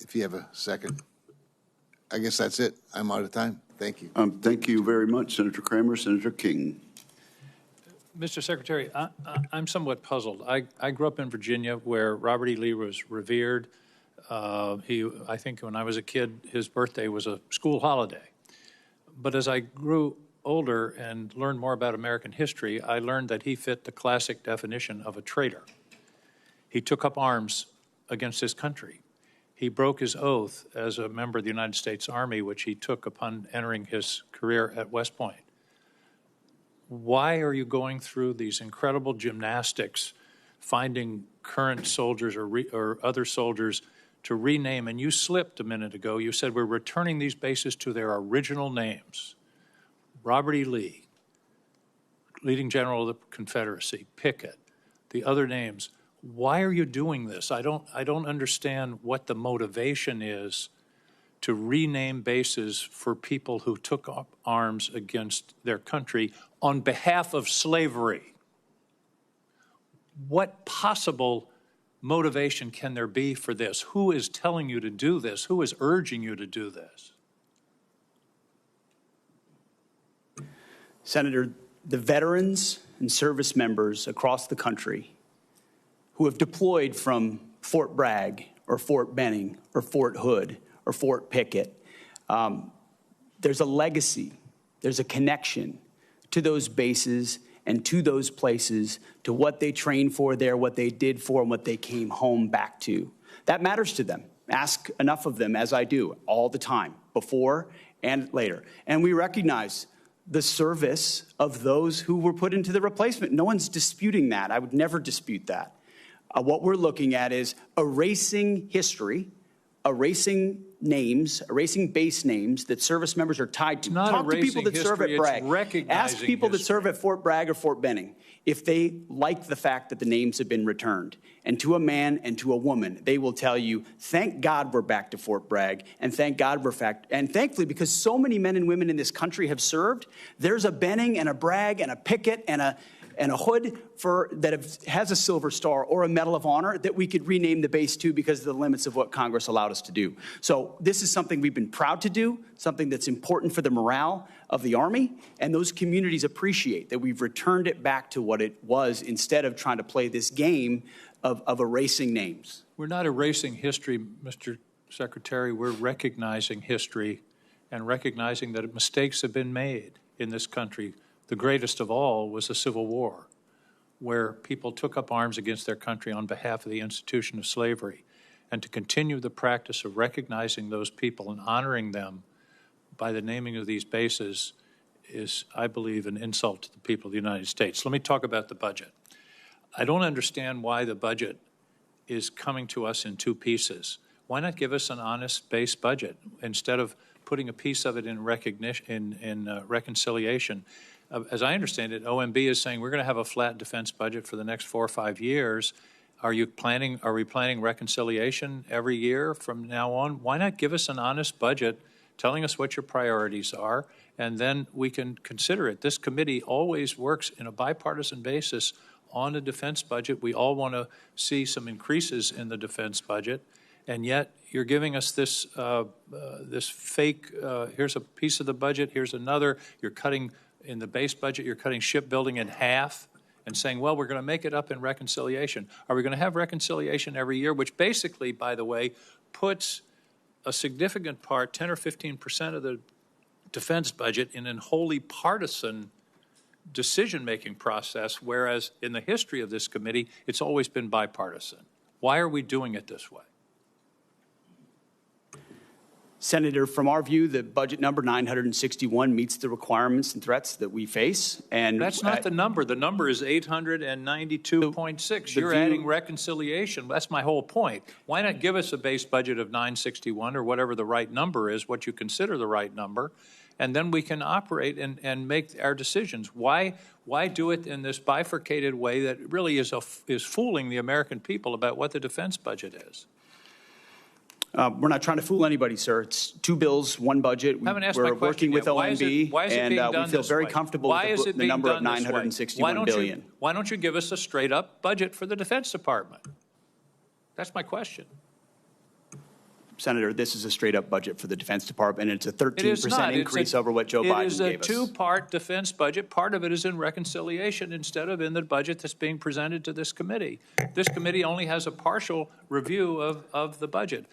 if you have a second. I guess that's it. I'm out of time. Thank you. Thank you very much, Senator Kramer. Senator King. Mr. Secretary, I'm somewhat puzzled. I grew up in Virginia where Robert E. Lee was revered. I think when I was a kid, his birthday was a school holiday. But as I grew older and learned more about American history, I learned that he fit the classic definition of a traitor. He took up arms against his country. He broke his oath as a member of the United States Army, which he took upon entering his career at West Point. Why are you going through these incredible gymnastics, finding current soldiers or other soldiers to rename? And you slipped a minute ago. You said we're returning these bases to their original names. Robert E. Lee, leading general of the Confederacy, Pickett, the other names. Why are you doing this? I don't understand what the motivation is to rename bases for people who took up arms against their country on behalf of slavery. What possible motivation can there be for this? Who is telling you to do this? Who is urging you to do this? Senator, the veterans and service members across the country who have deployed from Fort Bragg or Fort Benning or Fort Hood or Fort Pickett, there's a legacy, there's a connection to those bases and to those places, to what they trained for there, what they did for, and what they came home back to. That matters to them. Ask enough of them, as I do, all the time, before and later. And we recognize the service of those who were put into the replacement. No one's disputing that. I would never dispute that. What we're looking at is erasing history, erasing names, erasing base names that service members are tied to. Talk to people that serve at Bragg. Ask people that serve at Fort Bragg or Fort Benning if they like the fact that the names have been returned. And to a man and to a woman, they will tell you, thank God we're back to Fort Bragg, and thank God we're back. And thankfully, because so many men and women in this country have served, there's a Benning and a Bragg and a Pickett and a Hood that has a Silver Star or a Medal of Honor that we could rename the base to because of the limits of what Congress allowed us to do. So this is something we've been proud to do, something that's important for the morale of the Army, and those communities appreciate that we've returned it back to what it was instead of trying to play this game of erasing names. We're not erasing history, Mr. Secretary. We're recognizing history and recognizing that mistakes have been made in this country. The greatest of all was the Civil War, where people took up arms against their country on behalf of the institution of slavery. And to continue the practice of recognizing those people and honoring them by the naming of these bases is, I believe, an insult to the people of the United States. Let me talk about the budget. I don't understand why the budget is coming to us in two pieces. Why not give us an honest base budget instead of putting a piece of it in reconciliation? As I understand it, OMB is saying we're going to have a flat defense budget for the next 4 or 5 years. Are we planning reconciliation every year from now on? Why not give us an honest budget telling us what your priorities are, and then we can consider it. This committee always works in a bipartisan basis on the defense budget. We all want to see some increases in the defense budget, and yet you're giving us this this fake, here's a piece of the budget, here's another. You're cutting in the base budget, you're cutting shipbuilding in half and saying, well, we're going to make it up in reconciliation. Are we going to have reconciliation every year, which basically, by the way, puts a significant part, 10 or 15% of the defense budget in a wholly partisan decision-making process, whereas in the history of this committee, it's always been bipartisan. Why are we doing it this way? Senator, from our view, the budget number 961 meets the requirements and threats that we face. And that's not the number. The number is 892.6. You're adding reconciliation. That's my whole point. Why not give us a base budget of 961 or whatever the right number is, what you consider the right number, and then we can operate and make our decisions. Why do it in this bifurcated way that really is fooling the American people about what the defense budget is? We're not trying to fool anybody, sir. It's two bills, one budget. We're working with OMB, and we feel very comfortable with the number of $961 billion. Why don't you give us a straight-up budget for the Defense Department? That's my question. Senator, this is a straight-up budget for the Defense Department, and it's a It is 13% not. increase over what Joe Biden It is a gave us. two-part defense budget. Part of it is in reconciliation instead of in the budget that's being presented to this committee. This committee only has a partial review of the budget.